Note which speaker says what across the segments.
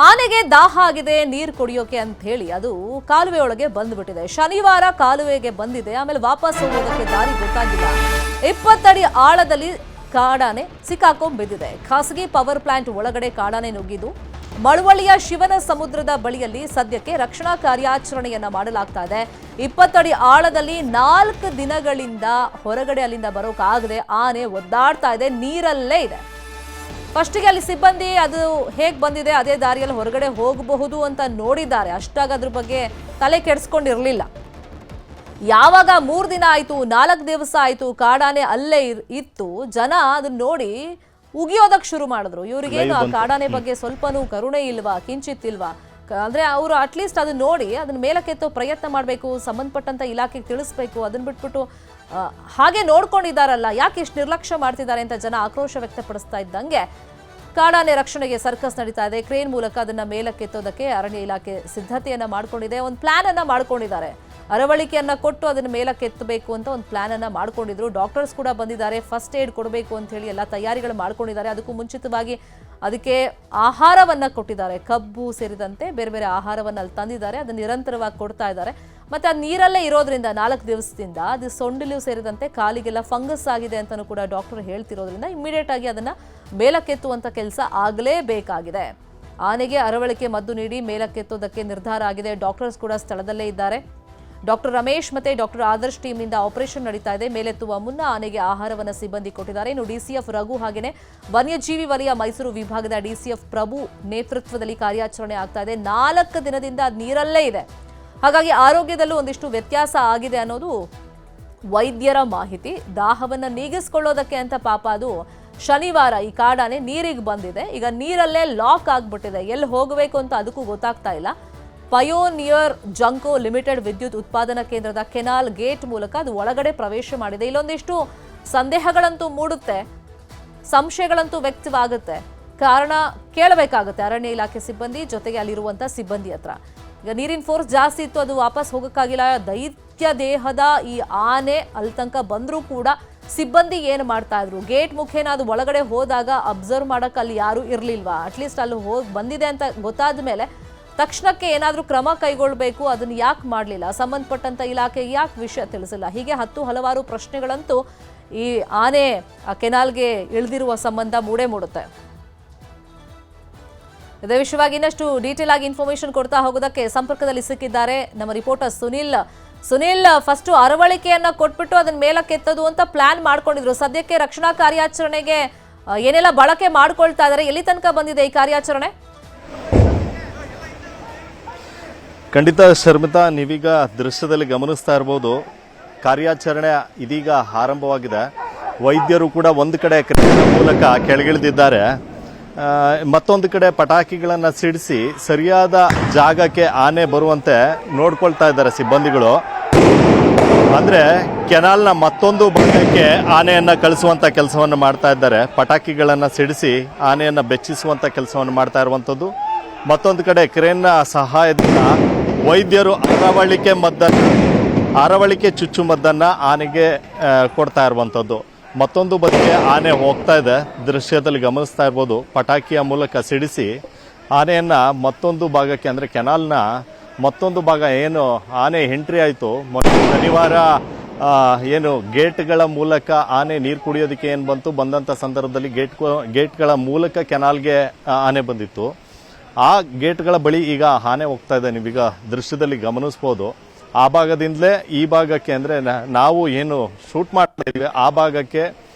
Speaker 1: ಆನೆಗೆ ದಾಹ ಆಗಿದೆ ನೀರು ಕುಡಿಯೋಕೆ ಅಂತ ಹೇಳಿ ಅದು ಕಾಲುವೆ ಒಳಗೆ ಬಂದ್ಬಿಟ್ಟಿದೆ. ಶನಿವಾರ ಕಾಲುವೆಗೆ ಬಂದಿದೆ, ಆಮೇಲೆ ವಾಪಸ್ ಹೋಗೋದಕ್ಕೆ ದಾರಿ ಗೊತ್ತಾಗಿಲ್ಲ. 20 ಅಡಿ ಆಳದಲ್ಲಿ ಕಾಡಾನೆ ಸಿಕ್ಕಾಕೊಂಡ್ ಬಿದ್ದಿದೆ. ಖಾಸಗಿ ಪವರ್ ಪ್ಲಾಂಟ್ ಒಳಗಡೆ ಕಾಡಾನೆ ನುಗ್ಗಿದ್ದು ಮಳವಳ್ಳಿಯ ಶಿವನ ಸಮುದ್ರದ ಬಳಿಯಲ್ಲಿ ಸದ್ಯಕ್ಕೆ ರಕ್ಷಣಾ ಕಾರ್ಯಾಚರಣೆಯನ್ನ ಮಾಡಲಾಗ್ತಾ ಇದೆ. 20 ಅಡಿ ಆಳದಲ್ಲಿ 4 ದಿನಗಳಿಂದ ಹೊರಗಡೆ ಅಲ್ಲಿಂದ ಬರೋಕಾಗದೆ ಆನೆ ಒದ್ದಾಡ್ತಾ ಇದೆ, ನೀರಲ್ಲೇ ಇದೆ. ಫಸ್ಟಿಗೆ ಅಲ್ಲಿ ಸಿಬ್ಬಂದಿ ಅದು ಹೇಗೆ ಬಂದಿದೆ ಅದೇ ದಾರಿಯಲ್ಲಿ ಹೊರಗಡೆ ಹೋಗಬಹುದು ಅಂತ ನೋಡಿದ್ದಾರೆ, ಅಷ್ಟಾಗ ಅದ್ರ ಬಗ್ಗೆ ತಲೆ ಕೆಡಿಸ್ಕೊಂಡಿರಲಿಲ್ಲ. ಯಾವಾಗ 3 ದಿನ ಆಯಿತು, 4 ದಿವಸ ಆಯಿತು, ಕಾಡಾನೆ ಅಲ್ಲೇ ಇತ್ತು, ಜನ ಅದನ್ನ ನೋಡಿ ಉಗಿಯೋದಕ್ಕೆ ಶುರು ಮಾಡಿದ್ರು. ಇವ್ರಿಗೇನು ಆ ಕಾಡಾನೆ ಬಗ್ಗೆ ಸ್ವಲ್ಪನೂ ಕರುಣೆ ಇಲ್ವಾ, ಕಿಂಚಿತ್ ಇಲ್ವಾ? ಅಂದ್ರೆ ಅವರು ಅಟ್ಲೀಸ್ಟ್ ಅದನ್ನ ನೋಡಿ ಅದನ್ನ ಮೇಲಕ್ಕೆತ್ತೋ ಪ್ರಯತ್ನ ಮಾಡಬೇಕು, ಸಂಬಂಧಪಟ್ಟಂತ ಇಲಾಖೆಗೆ ತಿಳಿಸ್ಬೇಕು. ಅದನ್ನ ಬಿಟ್ಬಿಟ್ಟು ಹಾಗೆ ನೋಡ್ಕೊಂಡಿದ್ದಾರಲ್ಲ, ಯಾಕೆ ಇಷ್ಟು ನಿರ್ಲಕ್ಷ್ಯ ಮಾಡ್ತಿದ್ದಾರೆ ಅಂತ ಜನ ಆಕ್ರೋಶ ವ್ಯಕ್ತಪಡಿಸ್ತಾ ಇದ್ದಂಗೆ ಕಾಡಾನೆ ರಕ್ಷಣೆಗೆ ಸರ್ಕಸ್ ನಡೀತಾ ಇದೆ. ಕ್ರೇನ್ ಮೂಲಕ ಅದನ್ನ ಮೇಲಕ್ಕೆತ್ತೋದಕ್ಕೆ ಅರಣ್ಯ ಇಲಾಖೆ ಸಿದ್ಧತೆಯನ್ನ ಮಾಡ್ಕೊಂಡಿದೆ, ಒಂದು ಪ್ಲಾನ್ ಅನ್ನ ಮಾಡ್ಕೊಂಡಿದ್ದಾರೆ. ಅರವಳಿಕೆಯನ್ನ ಕೊಟ್ಟು ಅದನ್ನ ಮೇಲಕ್ಕೆತ್ತಬೇಕು ಅಂತ ಒಂದು ಪ್ಲಾನ್ ಅನ್ನ ಮಾಡ್ಕೊಂಡಿದ್ರು. ಡಾಕ್ಟರ್ಸ್ ಕೂಡ ಬಂದಿದ್ದಾರೆ, ಫಸ್ಟ್ ಏಡ್ ಕೊಡಬೇಕು ಅಂತ ಹೇಳಿ ಎಲ್ಲ ತಯಾರಿಗಳು ಮಾಡ್ಕೊಂಡಿದ್ದಾರೆ. ಅದಕ್ಕೂ ಮುಂಚಿತವಾಗಿ ಅದಕ್ಕೆ ಆಹಾರವನ್ನ ಕೊಟ್ಟಿದ್ದಾರೆ, ಕಬ್ಬು ಸೇರಿದಂತೆ ಬೇರೆ ಬೇರೆ ಆಹಾರವನ್ನ ಅಲ್ಲಿ ತಂದಿದ್ದಾರೆ, ಅದನ್ನ ನಿರಂತರವಾಗಿ ಕೊಡ್ತಾ ಇದ್ದಾರೆ. ಮತ್ತೆ ಅದು ನೀರಲ್ಲೇ ಇರೋದ್ರಿಂದ 4 ದಿವಸದಿಂದ ಅದು ಸೊಂಡಿಲು ಸೇರಿದಂತೆ ಕಾಲಿಗೆಲ್ಲ ಫಂಗಸ್ ಆಗಿದೆ ಅಂತಲೂ ಕೂಡ ಡಾಕ್ಟರ್ ಹೇಳ್ತಿರೋದ್ರಿಂದ ಇಮಿಡಿಯೇಟ್ ಆಗಿ ಅದನ್ನ ಮೇಲಕ್ಕೆತ್ತುವಂತ ಕೆಲಸ ಆಗಲೇಬೇಕಾಗಿದೆ. ಆನೆಗೆ ಅರವಳಿಕೆ ಮದ್ದು ನೀಡಿ ಮೇಲಕ್ಕೆತ್ತೋದಕ್ಕೆ ನಿರ್ಧಾರ ಆಗಿದೆ. ಡಾಕ್ಟರ್ಸ್ ಕೂಡ ಸ್ಥಳದಲ್ಲೇ ಇದ್ದಾರೆ. ಡಾಕ್ಟರ್ ರಮೇಶ್ ಮತ್ತೆ ಡಾಕ್ಟರ್ ಆದರ್ಶ್ ಟೀಮ್ನಿಂದ ಆಪರೇಷನ್ ನಡೀತಾ ಇದೆ. ಮೇಲೆತ್ತುವ ಮುನ್ನ ಆನೆಗೆ ಆಹಾರವನ್ನು ಸಿಬ್ಬಂದಿ ಕೊಟ್ಟಿದ್ದಾರೆ. ಇನ್ನು ಡಿಸಿಎಫ್ ರಘು ಹಾಗೆಯೇ ವನ್ಯಜೀವಿ ವಲಯ ಮೈಸೂರು ವಿಭಾಗದ ಡಿಸಿಎಫ್ ಪ್ರಭು ನೇತೃತ್ವದಲ್ಲಿ ಕಾರ್ಯಾಚರಣೆ ಆಗ್ತಾ ಇದೆ. 4 ದಿನದಿಂದ ನೀರಲ್ಲೇ ಇದೆ, ಹಾಗಾಗಿ ಆರೋಗ್ಯದಲ್ಲೂ ಒಂದಿಷ್ಟು ವ್ಯತ್ಯಾಸ ಆಗಿದೆ ಅನ್ನೋದು ವೈದ್ಯರ ಮಾಹಿತಿ. ದಾಹವನ್ನು ನೀಗಿಸ್ಕೊಳ್ಳೋದಕ್ಕೆ ಅಂತ ಪಾಪ ಅದು ಶನಿವಾರ ಈ ಕಾಡಾನೆ ನೀರಿಗೆ ಬಂದಿದೆ. ಈಗ ನೀರಲ್ಲೇ ಲಾಕ್ ಆಗ್ಬಿಟ್ಟಿದೆ, ಎಲ್ಲಿ ಹೋಗಬೇಕು ಅಂತ ಅದಕ್ಕೂ ಗೊತ್ತಾಗ್ತಾ ಇಲ್ಲ. ಪಯೋನಿಯರ್ ಜಂಕೋ ಲಿಮಿಟೆಡ್ ವಿದ್ಯುತ್ ಉತ್ಪಾದನಾ ಕೇಂದ್ರದ ಕೆನಾಲ್ ಗೇಟ್ ಮೂಲಕ ಅದು ಒಳಗಡೆ ಪ್ರವೇಶ ಮಾಡಿದೆ. ಇಲ್ಲೊಂದಿಷ್ಟು ಸಂದೇಹಗಳಂತೂ ಮೂಡುತ್ತೆ, ಸಂಶಯಗಳಂತೂ ವ್ಯಕ್ತವಾಗುತ್ತೆ. ಕಾರಣ ಕೇಳಬೇಕಾಗುತ್ತೆ ಅರಣ್ಯ ಇಲಾಖೆ ಸಿಬ್ಬಂದಿ ಜೊತೆಗೆ ಅಲ್ಲಿರುವಂಥ ಸಿಬ್ಬಂದಿ ಹತ್ರ. ಈಗ ನೀರಿನ ಫೋರ್ಸ್ ಜಾಸ್ತಿ ಇತ್ತು, ಅದು ವಾಪಸ್ ಹೋಗೋಕ್ಕಾಗಿಲ್ಲ. ದೈತ್ಯ ದೇಹದ ಈ ಆನೆ ಅಲ್ಲಿ ತನಕ ಬಂದರೂ ಕೂಡ ಸಿಬ್ಬಂದಿ ಏನು ಮಾಡ್ತಾ ಇದ್ರು? ಗೇಟ್ ಮುಖೇನ ಅದು ಒಳಗಡೆ ಹೋದಾಗ ಅಬ್ಸರ್ವ್ ಮಾಡೋಕೆ ಅಲ್ಲಿ ಯಾರೂ ಇರಲಿಲ್ವಾ? ಅಟ್ಲೀಸ್ಟ್ ಅಲ್ಲಿ ಹೋಗಿ ಬಂದಿದೆ ಅಂತ ಗೊತ್ತಾದ ಮೇಲೆ ತಕ್ಷಣಕ್ಕೆ ಏನಾದರೂ ಕ್ರಮ ಕೈಗೊಳ್ಳಬೇಕು, ಅದನ್ನು ಯಾಕೆ ಮಾಡಲಿಲ್ಲ? ಸಂಬಂಧಪಟ್ಟಂಥ ಇಲಾಖೆಗೆ ಯಾಕೆ ವಿಷಯ ತಿಳಿಸಿಲ್ಲ? ಹೀಗೆ ಹಲವಾರು ಪ್ರಶ್ನೆಗಳಂತೂ ಈ ಆನೆ ಆ ಕೆನಾಲ್ಗೆ ಇಳಿದಿರುವ ಸಂಬಂಧ ಮೂಡುತ್ತೆ. ಇದೇ ವಿಷಯವಾಗಿ ಇನ್ನಷ್ಟು ಡೀಟೇಲ್ ಆಗಿ ಇನ್ಫಾರ್ಮೇಶನ್ ಕೊಡ್ತಾ ಹೋಗೋದಕ್ಕೆ ಸಂಪರ್ಕದಲ್ಲಿ ಸಿಕ್ಕಿದ್ದಾರೆ ನಮ್ಮ ರಿಪೋರ್ಟರ್ ಸುನಿಲ್. ಫಸ್ಟ್ ಅರವಳಿಕೆಯನ್ನ ಕೊಟ್ಬಿಟ್ಟು ಅದನ್ನ ಮೇಲಕ್ಕೆತ್ತದು ಅಂತ ಪ್ಲಾನ್ ಮಾಡ್ಕೊಂಡಿದ್ರು. ಸದ್ಯಕ್ಕೆ ರಕ್ಷಣಾ ಕಾರ್ಯಾಚರಣೆಗೆ ಏನೆಲ್ಲ ಬಳಕೆ ಮಾಡ್ಕೊಳ್ತಾ ಇದ್ದಾರೆ, ಎಲ್ಲಿ ತನಕ ಬಂದಿದೆ ಈ ಕಾರ್ಯಾಚರಣೆ?
Speaker 2: ಖಂಡಿತ ಶರ್ಮಿತಾ, ನೀವೀಗ ದೃಶ್ಯದಲ್ಲಿ ಗಮನಿಸ್ತಾ ಇರಬಹುದು, ಕಾರ್ಯಾಚರಣೆ ಇದೀಗ ಆರಂಭವಾಗಿದೆ. ವೈದ್ಯರು ಕೂಡ ಒಂದು ಕಡೆ ಕ್ರೇನ್ ಮೂಲಕ ಕೆಳಗಿಳಿದಿದ್ದಾರೆ, ಮತ್ತೊಂದು ಕಡೆ ಪಟಾಕಿಗಳನ್ನು ಸಿಡಿಸಿ ಸರಿಯಾದ ಜಾಗಕ್ಕೆ ಆನೆ ಬರುವಂತೆ ನೋಡ್ಕೊಳ್ತಾ ಇದ್ದಾರೆ ಸಿಬ್ಬಂದಿಗಳು. ಅಂದರೆ ಕೆನಾಲ್ನ ಮತ್ತೊಂದು ಭಾಗಕ್ಕೆ ಆನೆಯನ್ನು ಕಳಿಸುವಂಥ ಕೆಲಸವನ್ನು ಮಾಡ್ತಾ ಇದ್ದಾರೆ. ಪಟಾಕಿಗಳನ್ನು ಸಿಡಿಸಿ ಆನೆಯನ್ನು ಬೆಚ್ಚಿಸುವಂಥ ಕೆಲಸವನ್ನು ಮಾಡ್ತಾ ಇರುವಂಥದ್ದು. ಮತ್ತೊಂದು ಕಡೆ ಕ್ರೇನ್ನ ಸಹಾಯದಿಂದ ವೈದ್ಯರು ಅರವಳಿಕೆ ಚುಚ್ಚುಮದ್ದನ್ನು ಆನೆಗೆ ಕೊಡ್ತಾ ಇರುವಂಥದ್ದು. ಮತ್ತೊಂದು ಬದಿಗೆ ಆನೆ ಹೋಗ್ತಾ ಇದೆ, ದೃಶ್ಯದಲ್ಲಿ ಗಮನಿಸ್ತಾ ಇರ್ಬೋದು. ಪಟಾಕಿಯ ಮೂಲಕ ಸಿಡಿಸಿ ಆನೆಯನ್ನು ಮತ್ತೊಂದು ಭಾಗಕ್ಕೆ, ಅಂದರೆ ಕೆನಾಲ್ನ ಮತ್ತೊಂದು ಭಾಗ ಏನು ಆನೆ ಎಂಟ್ರಿ ಆಯಿತು ಶನಿವಾರ, ಏನು ಗೇಟ್ಗಳ ಮೂಲಕ ಆನೆ ನೀರು ಕುಡಿಯೋದಕ್ಕೆ ಏನು ಬಂದಂಥ ಸಂದರ್ಭದಲ್ಲಿ ಗೇಟ್ಗಳ ಮೂಲಕ ಕೆನಾಲ್ಗೆ ಆನೆ ಬಂದಿತ್ತು. ಆ ಗೇಟ್ಗಳ ಬಳಿ ಈಗ ಆನೆ ಹೋಗ್ತಾ ಇದೆ, ನೀವೀಗ ದೃಶ್ಯದಲ್ಲಿ ಗಮನಿಸ್ಬೋದು. ಆ ಭಾಗದಿಂದಲೇ ಈ ಭಾಗಕ್ಕೆ, ಅಂದರೆ ನಾವು ಏನು ಶೂಟ್ ಮಾಡ್ತಾ ಇದ್ವಿ ಆ ಭಾಗಕ್ಕೆ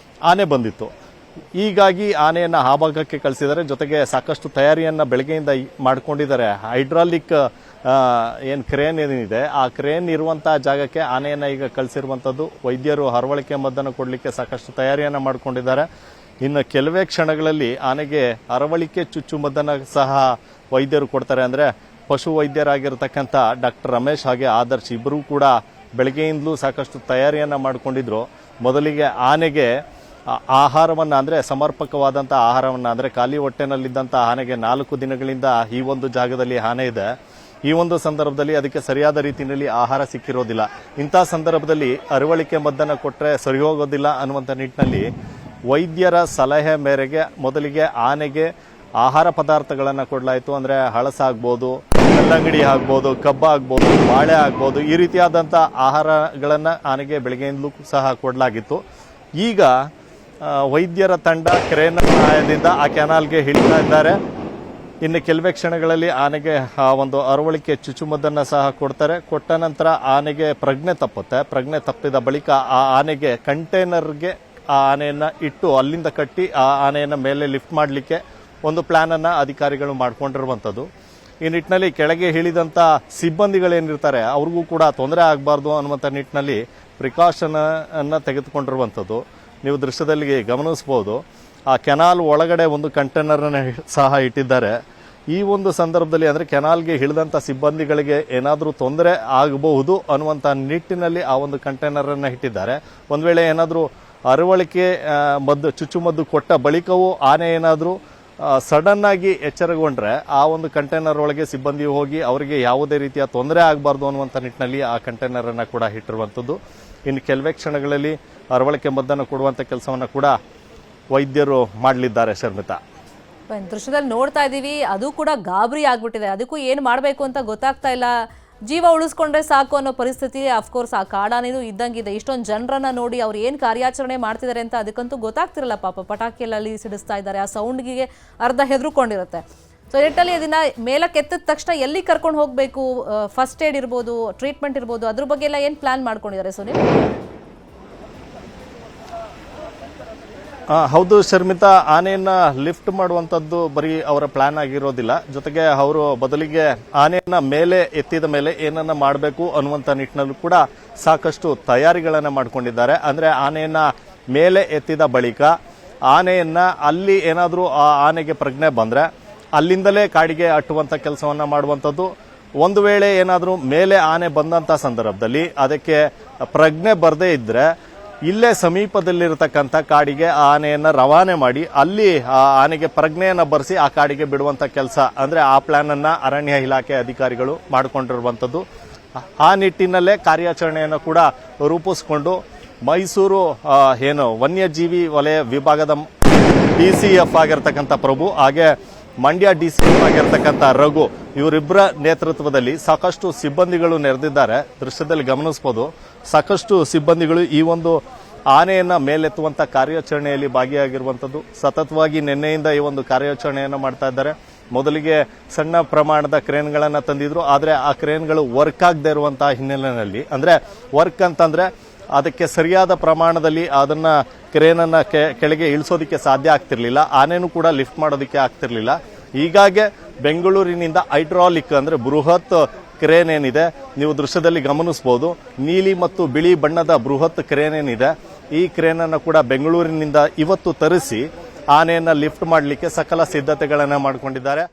Speaker 2: ಆನೆ ಬಂದಿತ್ತು. ಹೀಗಾಗಿ ಆನೆಯನ್ನು ಆ ಭಾಗಕ್ಕೆ ಕಳಿಸಿದ್ದಾರೆ. ಜೊತೆಗೆ ಸಾಕಷ್ಟು ತಯಾರಿಯನ್ನು ಬೆಳಗ್ಗೆಯಿಂದ ಮಾಡ್ಕೊಂಡಿದ್ದಾರೆ. ಹೈಡ್ರಾಲಿಕ್ ಏನು ಕ್ರೇನ್ ಏನಿದೆ ಆ ಕ್ರೇನ್ ಇರುವಂಥ ಜಾಗಕ್ಕೆ ಆನೆಯನ್ನು ಈಗ ಕಳಿಸಿರುವಂಥದ್ದು. ವೈದ್ಯರು ಅರವಳಿಕೆ ಮದ್ದನ್ನು ಕೊಡಲಿಕ್ಕೆ ಸಾಕಷ್ಟು ತಯಾರಿಯನ್ನು ಮಾಡ್ಕೊಂಡಿದ್ದಾರೆ. ಇನ್ನು ಕೆಲವೇ ಕ್ಷಣಗಳಲ್ಲಿ ಆನೆಗೆ ಅರವಳಿಕೆ ಚುಚ್ಚುಮದ್ದನ್ನು ಸಹ ವೈದ್ಯರು ಕೊಡ್ತಾರೆ. ಅಂದರೆ ಪಶು ವೈದ್ಯರಾಗಿರ್ತಕ್ಕಂಥ ಡಾಕ್ಟರ್ ರಮೇಶ್ ಹಾಗೆ ಆದರ್ಶ್ ಇಬ್ಬರೂ ಕೂಡ ಬೆಳಗ್ಗೆಯಿಂದಲೂ ಸಾಕಷ್ಟು ತಯಾರಿಯನ್ನು ಮಾಡಿಕೊಂಡಿದ್ರು. ಮೊದಲಿಗೆ ಆನೆಗೆ ಆಹಾರವನ್ನು, ಅಂದರೆ ಸಮರ್ಪಕವಾದಂಥ ಆಹಾರವನ್ನು, ಅಂದರೆ ಖಾಲಿ ಹೊಟ್ಟೆನಲ್ಲಿದ್ದಂಥ ಆನೆಗೆ 4 ದಿನಗಳಿಂದ ಈ ಒಂದು ಜಾಗದಲ್ಲಿ ಆನೆ ಇದೆ. ಈ ಒಂದು ಸಂದರ್ಭದಲ್ಲಿ ಅದಕ್ಕೆ ಸರಿಯಾದ ರೀತಿಯಲ್ಲಿ ಆಹಾರ ಸಿಕ್ಕಿರೋದಿಲ್ಲ. ಇಂಥ ಸಂದರ್ಭದಲ್ಲಿ ಅರವಳಿಕೆ ಮದ್ದನ್ನು ಕೊಟ್ಟರೆ ಸರಿ ಹೋಗೋದಿಲ್ಲ ಅನ್ನುವಂಥ ನಿಟ್ಟಿನಲ್ಲಿ ವೈದ್ಯರ ಸಲಹೆ ಮೇರೆಗೆ ಮೊದಲಿಗೆ ಆನೆಗೆ ಆಹಾರ ಪದಾರ್ಥಗಳನ್ನು ಕೊಡಲಾಯಿತು. ಅಂದರೆ ಹಳಸಾಗ್ಬೋದು, ಕಲ್ಲಂಗಡಿ ಆಗ್ಬೋದು, ಕಬ್ಬು ಆಗ್ಬೋದು, ಬಾಳೆ ಆಗ್ಬೋದು, ಈ ರೀತಿಯಾದಂಥ ಆಹಾರಗಳನ್ನು ಆನೆಗೆ ಬೆಳಗ್ಗೆಯಿಂದಲೂ ಸಹ ಕೊಡಲಾಗಿತ್ತು. ಈಗ ವೈದ್ಯರ ತಂಡ ಕ್ರೇನ್ ಸಹಾಯದಿಂದ ಆ ಕೆನಾಲ್ಗೆ ಇಳಿತಾ ಇದ್ದಾರೆ. ಇನ್ನು ಕೆಲವೇ ಕ್ಷಣಗಳಲ್ಲಿ ಆನೆಗೆ ಒಂದು ಅರವಳಿಕೆ ಚುಚ್ಚುಮದ್ದನ್ನು ಸಹ ಕೊಡ್ತಾರೆ. ಕೊಟ್ಟ ನಂತರ ಆನೆಗೆ ಪ್ರಜ್ಞೆ ತಪ್ಪುತ್ತೆ. ಪ್ರಜ್ಞೆ ತಪ್ಪಿದ ಬಳಿಕ ಆ ಆನೆಗೆ ಕಂಟೈನರ್ಗೆ ಆ ಆನೆಯನ್ನು ಇಟ್ಟು ಅಲ್ಲಿಂದ ಕಟ್ಟಿ ಆ ಆನೆಯನ್ನು ಮೇಲೆ ಲಿಫ್ಟ್ ಮಾಡಲಿಕ್ಕೆ ಒಂದು ಪ್ಲಾನನ್ನು ಅಧಿಕಾರಿಗಳು ಮಾಡ್ಕೊಂಡಿರುವಂಥದ್ದು. ಈ ನಿಟ್ಟಿನಲ್ಲಿ ಕೆಳಗೆ ಇಳಿದಂಥ ಸಿಬ್ಬಂದಿಗಳೇನಿರ್ತಾರೆ ಅವ್ರಿಗೂ ಕೂಡ ತೊಂದರೆ ಆಗಬಾರ್ದು ಅನ್ನುವಂಥ ನಿಟ್ಟಿನಲ್ಲಿ ಪ್ರಿಕಾಷನನ್ನು ತೆಗೆದುಕೊಂಡಿರುವಂಥದ್ದು ನೀವು ದೃಶ್ಯದಲ್ಲಿ ಗಮನಿಸ್ಬೋದು. ಆ ಕೆನಾಲ್ ಒಳಗಡೆ ಒಂದು ಕಂಟೈನರನ್ನು ಸಹ ಇಟ್ಟಿದ್ದಾರೆ. ಈ ಒಂದು ಸಂದರ್ಭದಲ್ಲಿ ಅಂದರೆ ಕೆನಾಲ್ಗೆ ಇಳಿದಂಥ ಸಿಬ್ಬಂದಿಗಳಿಗೆ ಏನಾದರೂ ತೊಂದರೆ ಆಗಬಹುದು ಅನ್ನುವಂಥ ನಿಟ್ಟಿನಲ್ಲಿ ಆ ಒಂದು ಕಂಟೈನರನ್ನು ಇಟ್ಟಿದ್ದಾರೆ. ಒಂದು ವೇಳೆ ಏನಾದರೂ ಅರವಳಿಕೆ ಚುಚ್ಚುಮದ್ದು ಕೊಟ್ಟ ಬಳಿಕವೂ ಆನೆ ಏನಾದರೂ ಸಡನ್ ಆಗಿ ಎಚ್ಚರಗೊಂಡ್ರೆ ಆ ಒಂದು ಕಂಟೈನರ್ ಒಳಗೆ ಸಿಬ್ಬಂದಿ ಹೋಗಿ ಅವರಿಗೆ ಯಾವುದೇ ರೀತಿಯ ತೊಂದರೆ ಆಗಬಾರ್ದು ಅನ್ನುವಂಥ ನಿಟ್ಟಿನಲ್ಲಿ ಆ ಕಂಟೈನರನ್ನು ಕೂಡ ಇಟ್ಟಿರುವಂಥದ್ದು. ಇನ್ನು ಕೆಲವೇ ಕ್ಷಣಗಳಲ್ಲಿ ಅರವಳಿಕೆ ಮದ್ದನ್ನು ಕೊಡುವಂಥ ಕೆಲಸವನ್ನು ಕೂಡ ವೈದ್ಯರು ಮಾಡಲಿದ್ದಾರೆ. ಶರ್ಮಿತಾ,
Speaker 1: ದೃಶ್ಯದಲ್ಲಿ ನೋಡ್ತಾ ಇದ್ದೀವಿ, ಅದು ಕೂಡ ಗಾಬರಿ ಆಗ್ಬಿಟ್ಟಿದೆ. ಅದಕ್ಕೂ ಏನು ಮಾಡಬೇಕು ಅಂತ ಗೊತ್ತಾಗ್ತಾ ಇಲ್ಲ. ಜೀವ ಉಳಿಸ್ಕೊಂಡ್ರೆ ಸಾಕು ಅನ್ನೋ ಪರಿಸ್ಥಿತಿ ಅಫ್ಕೋರ್ಸ್ ಆ ಕಾಡಾನೇನು ಇದ್ದಂಗಿದೆ. ಇಷ್ಟೊಂದು ಜನರನ್ನ ನೋಡಿ ಅವ್ರು ಏನು ಕಾರ್ಯಾಚರಣೆ ಮಾಡ್ತಿದ್ದಾರೆ ಅಂತ ಅದಕ್ಕಂತೂ ಗೊತ್ತಾಗ್ತಿರಲ್ಲ. ಪಾಪ ಪಟಾಕಿಯಲ್ಲಿ ಸಿಡಿಸ್ತಾ ಇದ್ದಾರೆ, ಆ ಸೌಂಡ್ಗೆ ಅರ್ಧ ಹೆದರ್ಕೊಂಡಿರುತ್ತೆ. ಸೊ ನಿಟ್ಟಲ್ಲಿ ಅದನ್ನ ಮೇಲಕ್ಕೆ ಎತ್ತಿದ ತಕ್ಷಣ ಎಲ್ಲಿ ಕರ್ಕೊಂಡು ಹೋಗಬೇಕು, ಫಸ್ಟ್ ಏಡ್ ಇರ್ಬೋದು, ಟ್ರೀಟ್ಮೆಂಟ್ ಇರ್ಬೋದು, ಅದ್ರ ಬಗ್ಗೆ ಎಲ್ಲ ಏನು ಪ್ಲಾನ್ ಮಾಡ್ಕೊಂಡಿದ್ದಾರೆ ಸುನೀಲ್?
Speaker 2: ಹೌದು ಶರ್ಮಿತಾ, ಆನೆಯನ್ನ ಲಿಫ್ಟ್ ಮಾಡುವಂಥದ್ದು ಬರೀ ಅವರ ಪ್ಲಾನ್ ಆಗಿರೋದಿಲ್ಲ. ಜೊತೆಗೆ ಅವರು ಬದಲಿಗೆ ಆನೆಯನ್ನ ಮೇಲೆ ಎತ್ತಿದ ಮೇಲೆ ಏನನ್ನ ಮಾಡಬೇಕು ಅನ್ನುವಂಥ ನಿಟ್ಟಿನಲ್ಲೂ ಕೂಡ ಸಾಕಷ್ಟು ತಯಾರಿಗಳನ್ನು ಮಾಡಿಕೊಂಡಿದ್ದಾರೆ. ಅಂದರೆ ಆನೆಯನ್ನ ಮೇಲೆ ಎತ್ತಿದ ಬಳಿಕ ಆನೆಯನ್ನ ಅಲ್ಲಿ ಏನಾದರೂ ಆ ಆನೆಗೆ ಪ್ರಜ್ಞೆ ಬಂದರೆ ಅಲ್ಲಿಂದಲೇ ಕಾಡಿಗೆ ಅಟ್ಟುವಂಥ ಕೆಲಸವನ್ನು ಮಾಡುವಂಥದ್ದು. ಒಂದು ವೇಳೆ ಏನಾದರೂ ಮೇಲೆ ಆನೆ ಬಂದಂಥ ಸಂದರ್ಭದಲ್ಲಿ ಅದಕ್ಕೆ ಪ್ರಜ್ಞೆ ಬರದೇ ಇದ್ದರೆ ಇಲ್ಲೇ ಸಮೀಪದಲ್ಲಿರತಕ್ಕಂಥ ಕಾಡಿಗೆ ಆ ಆನೆಯನ್ನು ರವಾನೆ ಮಾಡಿ ಅಲ್ಲಿ ಆ ಆನೆಗೆ ಪ್ರಜ್ಞೆಯನ್ನು ಬರೆಸಿ ಆ ಕಾಡಿಗೆ ಬಿಡುವಂಥ ಕೆಲಸ, ಅಂದರೆ ಆ ಪ್ಲಾನನ್ನು ಅರಣ್ಯ ಇಲಾಖೆ ಅಧಿಕಾರಿಗಳು ಮಾಡಿಕೊಂಡಿರುವಂಥದ್ದು. ಆ ನಿಟ್ಟಿನಲ್ಲೇ ಕಾರ್ಯಾಚರಣೆಯನ್ನು ಕೂಡ ರೂಪಿಸಿಕೊಂಡು ಮೈಸೂರು ವನ್ಯಜೀವಿ ವಲಯ ವಿಭಾಗದ DCF ಆಗಿರ್ತಕ್ಕಂಥ ಪ್ರಭು ಹಾಗೆ ಮಂಡ್ಯ DCF ಆಗಿರ್ತಕ್ಕಂಥ ರಘು ಇವರಿಬ್ಬರ ನೇತೃತ್ವದಲ್ಲಿ ಸಾಕಷ್ಟು ಸಿಬ್ಬಂದಿಗಳು ನೆರೆದಿದ್ದಾರೆ. ದೃಶ್ಯದಲ್ಲಿ ಗಮನಿಸಬಹುದು, ಸಾಕಷ್ಟು ಸಿಬ್ಬಂದಿಗಳು ಈ ಒಂದು ಆನೆಯನ್ನ ಮೇಲೆತ್ತುವಂತ ಕಾರ್ಯಾಚರಣೆಯಲ್ಲಿ ಭಾಗಿಯಾಗಿರುವಂಥದ್ದು. ಸತತವಾಗಿ ನಿನ್ನೆಯಿಂದ ಈ ಒಂದು ಕಾರ್ಯಾಚರಣೆಯನ್ನು ಮಾಡ್ತಾ ಇದ್ದಾರೆ. ಮೊದಲಿಗೆ ಸಣ್ಣ ಪ್ರಮಾಣದ ಕ್ರೇನ್ಗಳನ್ನು ತಂದಿದ್ರು, ಆದರೆ ಆ ಕ್ರೇನ್ಗಳು ವರ್ಕ್ ಆಗದೆ ಇರುವಂತಹ ಹಿನ್ನೆಲೆಯಲ್ಲಿ, ಅಂದ್ರೆ ವರ್ಕ್ ಅಂತಂದ್ರೆ ಅದಕ್ಕೆ ಸರಿಯಾದ ಪ್ರಮಾಣದಲ್ಲಿ ಅದನ್ನ ಕ್ರೇನನ್ನ ಕೆಳಗೆ ಇಳಿಸೋದಕ್ಕೆ ಸಾಧ್ಯ ಆಗ್ತಿರ್ಲಿಲ್ಲ, ಆನೆನೂ ಕೂಡ ಲಿಫ್ಟ್ ಮಾಡೋದಕ್ಕೆ ಆಗ್ತಿರ್ಲಿಲ್ಲ. ಹೀಗಾಗಿ ಬೆಂಗಳೂರಿನಿಂದ ಹೈಡ್ರಾಲಿಕ್ ಅಂದ್ರೆ ಬೃಹತ್ ಕ್ರೇನ್ ಏನಿದೆ ನೀವು ದೃಶ್ಯದಲ್ಲಿ ಗಮನಿಸಬಹುದು, ನೀಲಿ ಮತ್ತು ಬಿಳಿ ಬಣ್ಣದ ಬೃಹತ್ ಕ್ರೇನ್ ಏನಿದೆ, ಈ ಕ್ರೇನ್ ಅನ್ನು ಕೂಡ ಬೆಂಗಳೂರಿನಿಂದ ಇವತ್ತು ತರಿಸಿ ಆನೆಯನ್ನ ಲಿಫ್ಟ್ ಮಾಡಲಿಕ್ಕೆ ಸಕಲ ಸಿದ್ಧತೆಗಳನ್ನ ಮಾಡಿಕೊಂಡಿದ್ದಾರೆ.